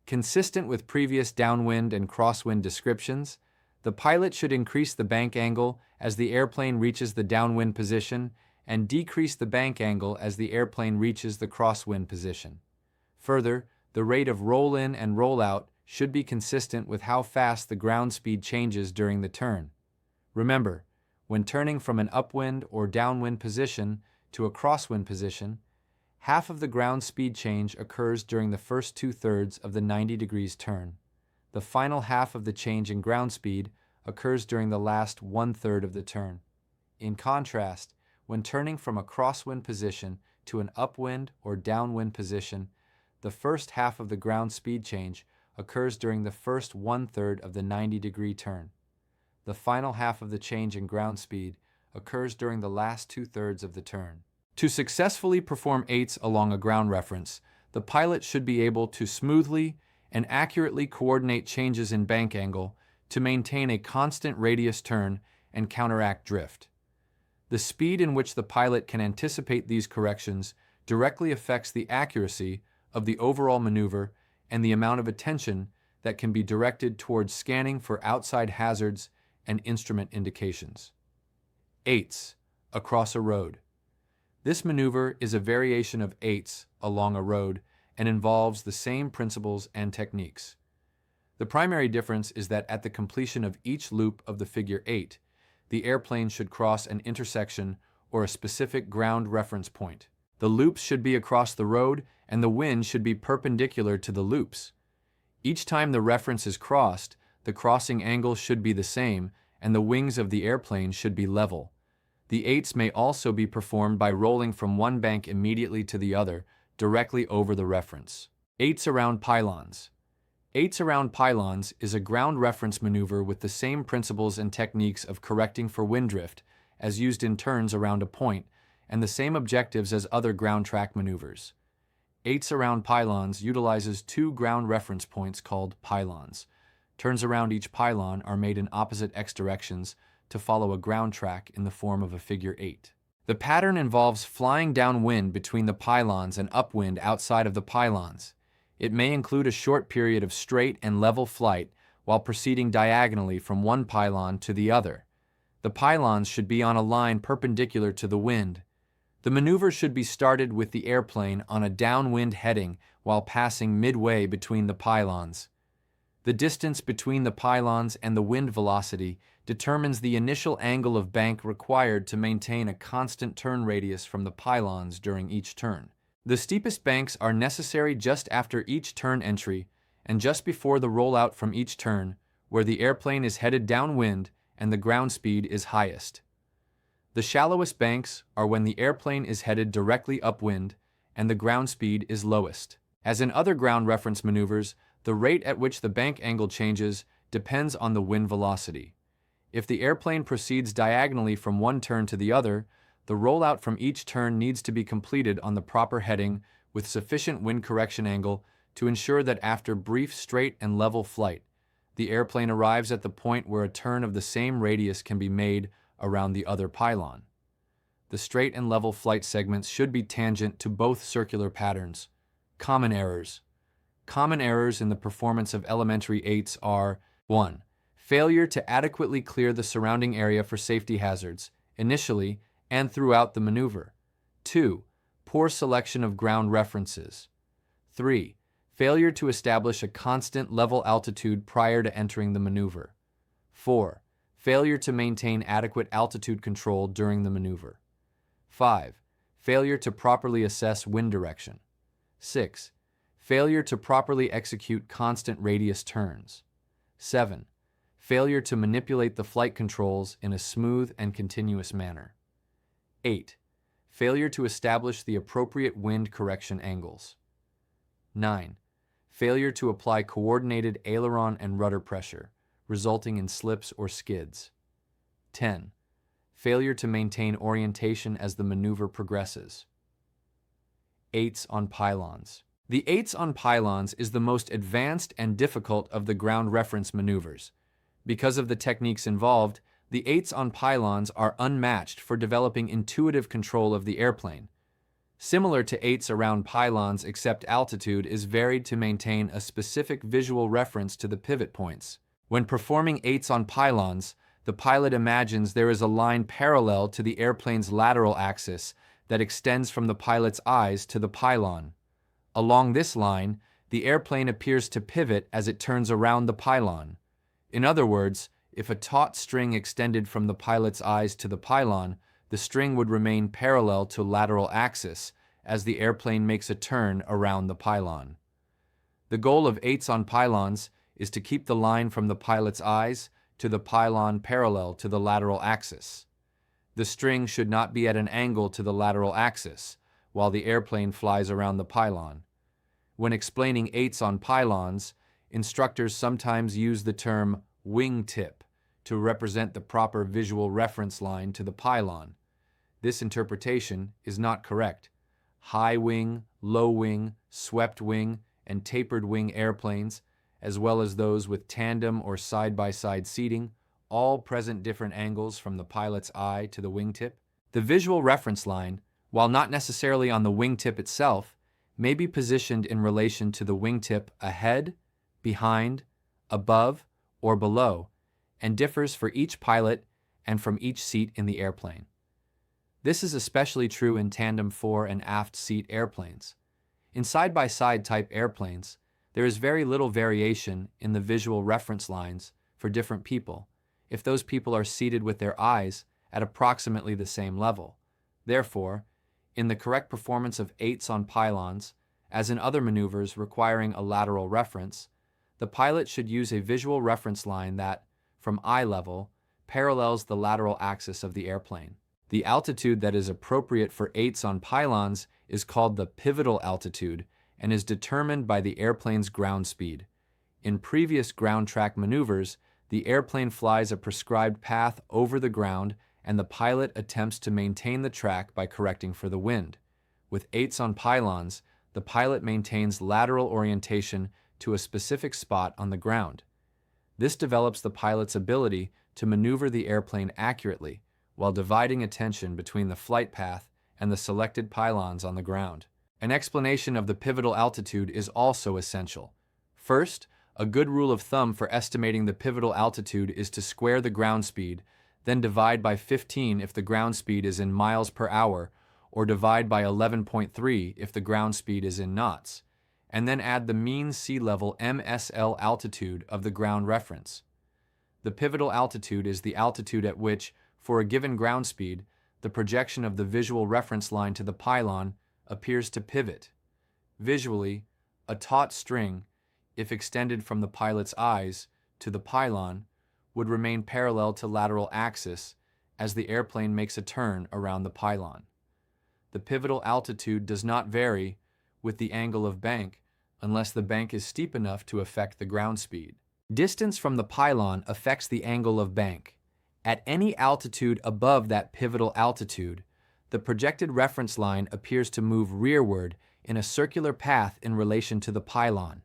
Consistent with previous downwind and crosswind descriptions, the pilot should increase the bank angle as the airplane reaches the downwind position and decrease the bank angle as the airplane reaches the crosswind position. Further, the rate of roll-in and roll-out should be consistent with how fast the ground speed changes during the turn. Remember, when turning from an upwind or downwind position to a crosswind position, half of the ground speed change occurs during the first 2/3 of the 90 degrees turn. The final half of the change in ground speed occurs during the last 1/3 of the turn. In contrast, when turning from a crosswind position to an upwind or downwind position, the first half of the ground speed change occurs during the first 1/3 of the 90-degree turn. The final half of the change in ground speed occurs during the last 2/3 of the turn. To successfully perform eights along a ground reference, the pilot should be able to smoothly and accurately coordinate changes in bank angle to maintain a constant radius turn and counteract drift. The speed in which the pilot can anticipate these corrections directly affects the accuracy of the overall maneuver and the amount of attention that can be directed towards scanning for outside hazards and instrument indications. Eights, across a road. This maneuver is a variation of eights along a road and involves the same principles and techniques. The primary difference is that at the completion of each loop of the figure 8, the airplane should cross an intersection or a specific ground reference point. The loops should be across the road, and the wind should be perpendicular to the loops. Each time the reference is crossed, the crossing angle should be the same, and the wings of the airplane should be level. The eights may also be performed by rolling from one bank immediately to the other, directly over the reference. Eights around pylons. Eights around pylons is a ground reference maneuver with the same principles and techniques of correcting for wind drift as used in turns around a point, and the same objectives as other ground track maneuvers. Eights around pylons utilizes two ground reference points called pylons. Turns around each pylon are made in opposite x directions to follow a ground track in the form of a figure 8. The pattern involves flying downwind between the pylons and upwind outside of the pylons. It may include a short period of straight and level flight while proceeding diagonally from one pylon to the other. The pylons should be on a line perpendicular to the wind. The maneuver should be started with the airplane on a downwind heading while passing midway between the pylons. The distance between the pylons and the wind velocity determines the initial angle of bank required to maintain a constant turn radius from the pylons during each turn. The steepest banks are necessary just after each turn entry and just before the rollout from each turn, where the airplane is headed downwind and the ground speed is highest. The shallowest banks are when the airplane is headed directly upwind and the ground speed is lowest. As in other ground reference maneuvers, the rate at which the bank angle changes depends on the wind velocity. If the airplane proceeds diagonally from one turn to the other, the rollout from each turn needs to be completed on the proper heading with sufficient wind correction angle to ensure that after brief straight and level flight, the airplane arrives at the point where a turn of the same radius can be made around the other pylon. The straight and level flight segments should be tangent to both circular patterns. Common errors. Common errors in the performance of elementary eights are 1. Failure to adequately clear the surrounding area for safety hazards, initially and throughout the maneuver. 2. Poor selection of ground references. 3. Failure to establish a constant level altitude prior to entering the maneuver. 4. Failure to maintain adequate altitude control during the maneuver. 5. Failure to properly assess wind direction. 6. Failure to properly execute constant radius turns. 7. Failure to manipulate the flight controls in a smooth and continuous manner. 8. Failure to establish the appropriate wind correction angles. 9. Failure to apply coordinated aileron and rudder pressure, resulting in slips or skids. 10. Failure to maintain orientation as the maneuver progresses. Eights on pylons. The eights on pylons is the most advanced and difficult of the ground reference maneuvers. Because of the techniques involved, the eights on pylons are unmatched for developing intuitive control of the airplane. Similar to eights around pylons, except altitude is varied to maintain a specific visual reference to the pivot points. When performing eights on pylons, the pilot imagines there is a line parallel to the airplane's lateral axis that extends from the pilot's eyes to the pylon. Along this line, the airplane appears to pivot as it turns around the pylon. In other words, if a taut string extended from the pilot's eyes to the pylon, the string would remain parallel to lateral axis as the airplane makes a turn around the pylon. The goal of eights on pylons is to keep the line from the pilot's eyes to the pylon parallel to the lateral axis. The string should not be at an angle to the lateral axis while the airplane flies around the pylon. When explaining eights on pylons, instructors sometimes use the term wingtip to represent the proper visual reference line to the pylon. This interpretation is not correct. High wing, low wing, swept wing, and tapered wing airplanes, as well as those with tandem or side-by-side seating, all present different angles from the pilot's eye to the wingtip. The visual reference line, while not necessarily on the wingtip itself, may be positioned in relation to the wingtip ahead, behind, above, or below, and differs for each pilot and from each seat in the airplane. This is especially true in tandem fore and aft seat airplanes. In side-by-side type airplanes, there is very little variation in the visual reference lines for different people if those people are seated with their eyes at approximately the same level. Therefore, In the correct performance of eights on pylons, as in other maneuvers requiring a lateral reference, the pilot should use a visual reference line that, from eye level, parallels the lateral axis of the airplane. The altitude that is appropriate for eights on pylons is called the pivotal altitude and is determined by the airplane's ground speed. In previous ground track maneuvers, the airplane flies a prescribed path over the ground and the pilot attempts to maintain the track by correcting for the wind. With eights on pylons, the pilot maintains lateral orientation to a specific spot on the ground. This develops the pilot's ability to maneuver the airplane accurately while dividing attention between the flight path and the selected pylons on the ground. An explanation of the pivotal altitude is also essential. First, a good rule of thumb for estimating the pivotal altitude is to square the ground speed, then divide by 15 if the ground speed is in miles per hour, or divide by 11.3 if the ground speed is in knots, and then add the mean sea level MSL altitude of the ground reference. The pivotal altitude is the altitude at which, for a given ground speed, the projection of the visual reference line to the pylon appears to pivot. Visually, a taut string, if extended from the pilot's eyes to the pylon, would remain parallel to lateral axis as the airplane makes a turn around the pylon. The pivotal altitude does not vary with the angle of bank unless the bank is steep enough to affect the ground speed. Distance from the pylon affects the angle of bank. At any altitude above that pivotal altitude, the projected reference line appears to move rearward in a circular path in relation to the pylon.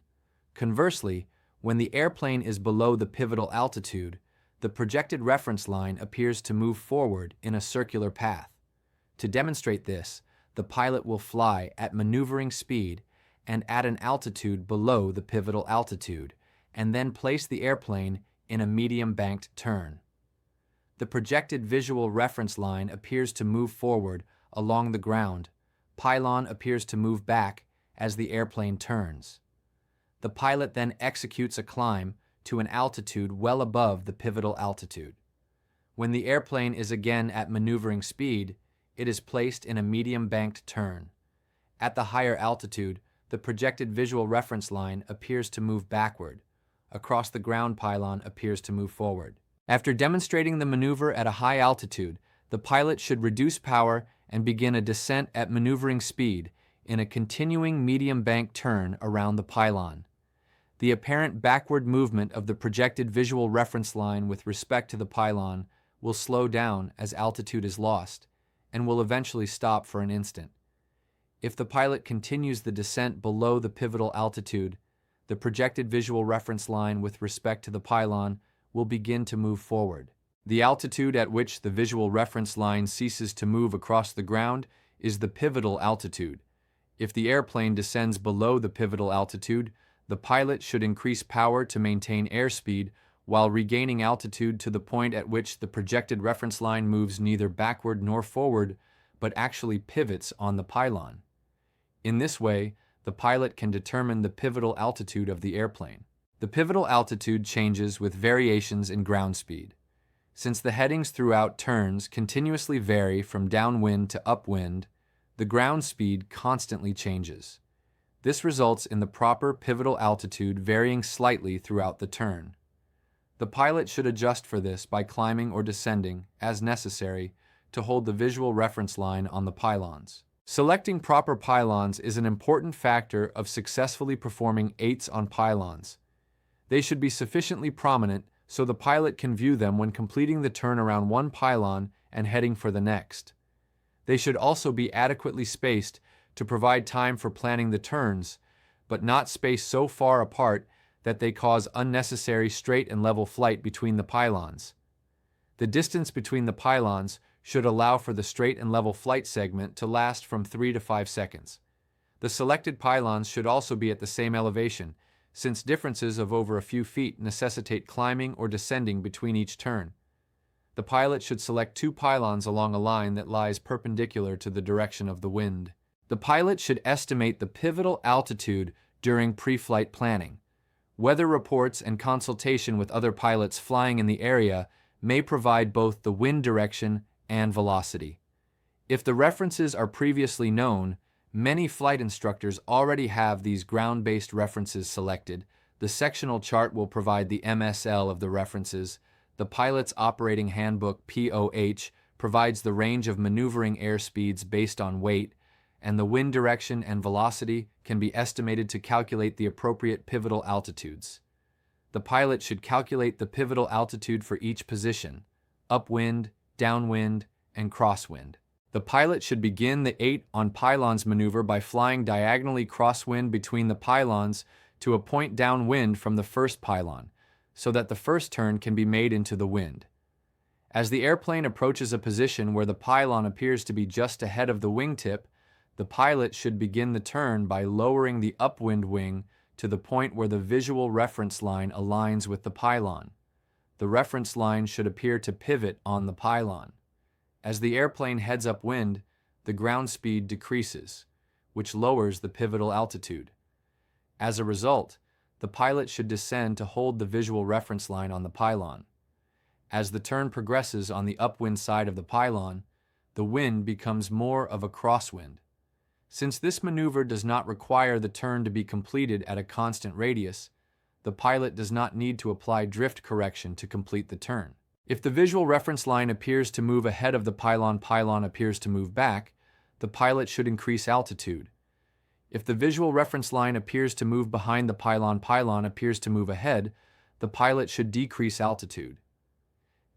Conversely, when the airplane is below the pivotal altitude, the projected reference line appears to move forward in a circular path. To demonstrate this, the pilot will fly at maneuvering speed and at an altitude below the pivotal altitude, and then place the airplane in a medium banked turn. The projected visual reference line appears to move forward along the ground. Pylon appears to move back as the airplane turns. The pilot then executes a climb to an altitude well above the pivotal altitude. When the airplane is again at maneuvering speed, it is placed in a medium banked turn. At the higher altitude, the projected visual reference line appears to move backward. Across the ground, pylon appears to move forward. After demonstrating the maneuver at a high altitude, the pilot should reduce power and begin a descent at maneuvering speed in a continuing medium bank turn around the pylon. The apparent backward movement of the projected visual reference line with respect to the pylon will slow down as altitude is lost and will eventually stop for an instant. If the pilot continues the descent below the pivotal altitude, the projected visual reference line with respect to the pylon will begin to move forward. The altitude at which the visual reference line ceases to move across the ground is the pivotal altitude. If the airplane descends below the pivotal altitude, the pilot should increase power to maintain airspeed while regaining altitude to the point at which the projected reference line moves neither backward nor forward, but actually pivots on the pylon. In this way, the pilot can determine the pivotal altitude of the airplane. The pivotal altitude changes with variations in ground speed. Since the headings throughout turns continuously vary from downwind to upwind, the ground speed constantly changes. This results in the proper pivotal altitude varying slightly throughout the turn. The pilot should adjust for this by climbing or descending, as necessary, to hold the visual reference line on the pylons. Selecting proper pylons is an important factor of successfully performing eights on pylons. They should be sufficiently prominent so the pilot can view them when completing the turn around one pylon and heading for the next. They should also be adequately spaced to provide time for planning the turns, but not spaced so far apart that they cause unnecessary straight and level flight between the pylons. The distance between the pylons should allow for the straight and level flight segment to last from 3 to 5 seconds. The selected pylons should also be at the same elevation, since differences of over a few feet necessitate climbing or descending between each turn. The pilot should select 2 pylons along a line that lies perpendicular to the direction of the wind. The pilot should estimate the pivotal altitude during pre-flight planning. Weather reports and consultation with other pilots flying in the area may provide both the wind direction and velocity. If the references are previously known, many flight instructors already have these ground-based references selected. The sectional chart will provide the MSL of the references. The Pilot's Operating Handbook (POH) provides the range of maneuvering airspeeds based on weight, and the wind direction and velocity can be estimated to calculate the appropriate pivotal altitudes. The pilot should calculate the pivotal altitude for each position: upwind, downwind, and crosswind. The pilot should begin the 8 on pylons maneuver by flying diagonally crosswind between the pylons to a point downwind from the first pylon, so that the first turn can be made into the wind. As the airplane approaches a position where the pylon appears to be just ahead of the wingtip, the pilot should begin the turn by lowering the upwind wing to the point where the visual reference line aligns with the pylon. The reference line should appear to pivot on the pylon. As the airplane heads upwind, the ground speed decreases, which lowers the pivotal altitude. As a result, the pilot should descend to hold the visual reference line on the pylon. As the turn progresses on the upwind side of the pylon, the wind becomes more of a crosswind. Since this maneuver does not require the turn to be completed at a constant radius, the pilot does not need to apply drift correction to complete the turn. If the visual reference line appears to move ahead of the pylon appears to move back, the pilot should increase altitude. If the visual reference line appears to move behind the pylon appears to move ahead, the pilot should decrease altitude.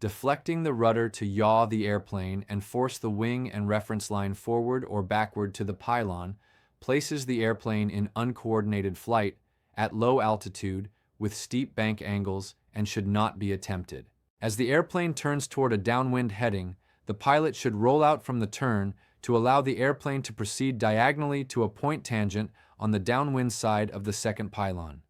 Deflecting the rudder to yaw the airplane and force the wing and reference line forward or backward to the pylon places the airplane in uncoordinated flight at low altitude with steep bank angles and should not be attempted. As the airplane turns toward a downwind heading, the pilot should roll out from the turn to allow the airplane to proceed diagonally to a point tangent on the downwind side of the second pylon.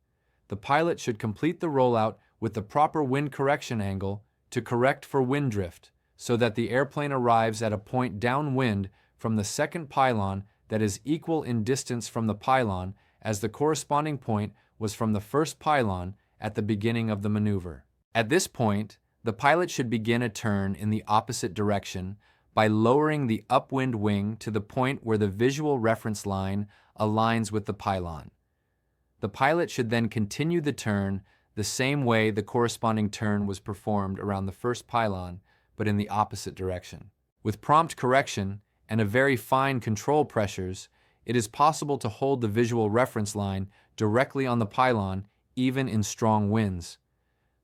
The pilot should complete the rollout with the proper wind correction angle to correct for wind drift, so that the airplane arrives at a point downwind from the second pylon that is equal in distance from the pylon as the corresponding point was from the first pylon at the beginning of the maneuver. At this point, the pilot should begin a turn in the opposite direction by lowering the upwind wing to the point where the visual reference line aligns with the pylon. The pilot should then continue the turn the same way the corresponding turn was performed around the first pylon, but in the opposite direction. With prompt correction and a very fine control pressures, it is possible to hold the visual reference line directly on the pylon even in strong winds.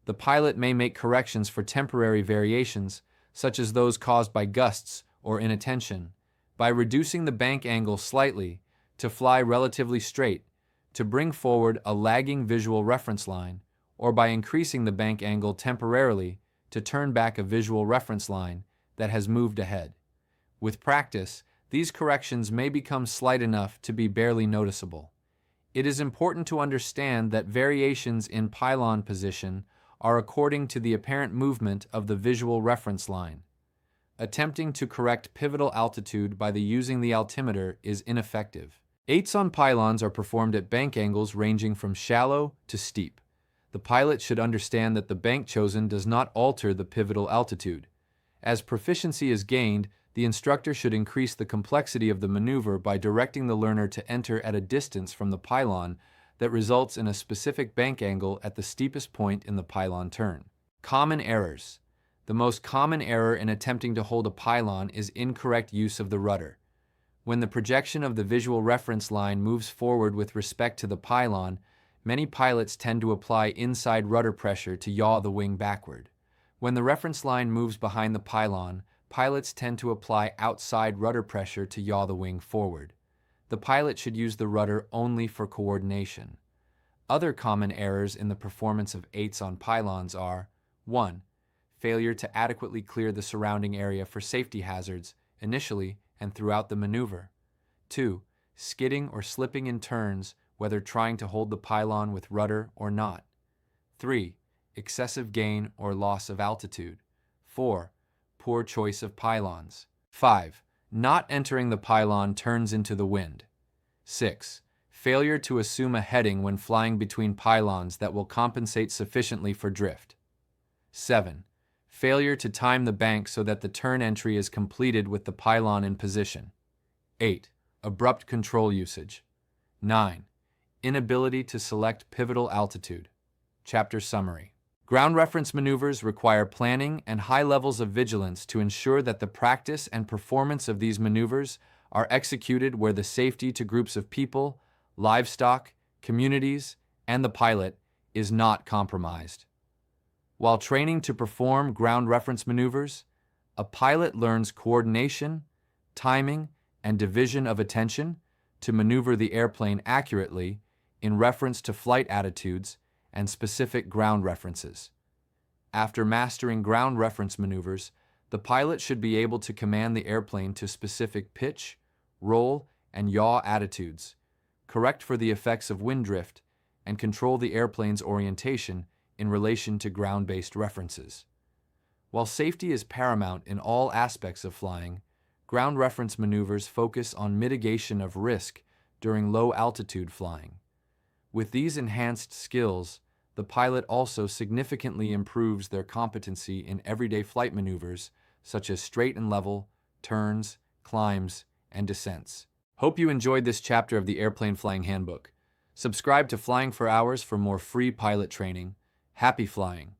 The pilot may make corrections for temporary variations, such as those caused by gusts or inattention, by reducing the bank angle slightly to fly relatively straight, to bring forward a lagging visual reference line, or by increasing the bank angle temporarily to turn back a visual reference line that has moved ahead. With practice, these corrections may become slight enough to be barely noticeable. It is important to understand that variations in pylon position are according to the apparent movement of the visual reference line. Attempting to correct pivotal altitude by using the altimeter is ineffective. 8s on pylons are performed at bank angles ranging from shallow to steep. The pilot should understand that the bank chosen does not alter the pivotal altitude. As proficiency is gained, the instructor should increase the complexity of the maneuver by directing the learner to enter at a distance from the pylon that results in a specific bank angle at the steepest point in the pylon turn. Common errors. The most common error in attempting to hold a pylon is incorrect use of the rudder. When the projection of the visual reference line moves forward with respect to the pylon, many pilots tend to apply inside rudder pressure to yaw the wing backward. When the reference line moves behind the pylon, pilots tend to apply outside rudder pressure to yaw the wing forward. The pilot should use the rudder only for coordination. Other common errors in the performance of 8s on pylons are: 1. Failure to adequately clear the surrounding area for safety hazards initially and throughout the maneuver. 2. Skidding or slipping in turns, whether trying to hold the pylon with rudder or not. 3. Excessive gain or loss of altitude. 4. Poor choice of pylons. 5. Not entering the pylon turns into the wind. 6. Failure to assume a heading when flying between pylons that will compensate sufficiently for drift. 7. Failure to time the bank so that the turn entry is completed with the pylon in position. 8. Abrupt control usage. 9. Inability to select pivotal altitude. Chapter summary. Ground reference maneuvers require planning and high levels of vigilance to ensure that the practice and performance of these maneuvers are executed where the safety to groups of people, livestock, communities, and the pilot is not compromised. While training to perform ground reference maneuvers, a pilot learns coordination, timing, and division of attention to maneuver the airplane accurately in reference to flight attitudes and specific ground references. After mastering ground reference maneuvers, the pilot should be able to command the airplane to specific pitch, roll, and yaw attitudes, correct for the effects of wind drift, and control the airplane's orientation in relation to ground-based references. While safety is paramount in all aspects of flying, ground reference maneuvers focus on mitigation of risk during low-altitude flying. With these enhanced skills, the pilot also significantly improves their competency in everyday flight maneuvers such as straight and level, turns, climbs, and descents. Hope you enjoyed this chapter of the Airplane Flying Handbook. Subscribe to Flying for Hours for more free pilot training. Happy flying!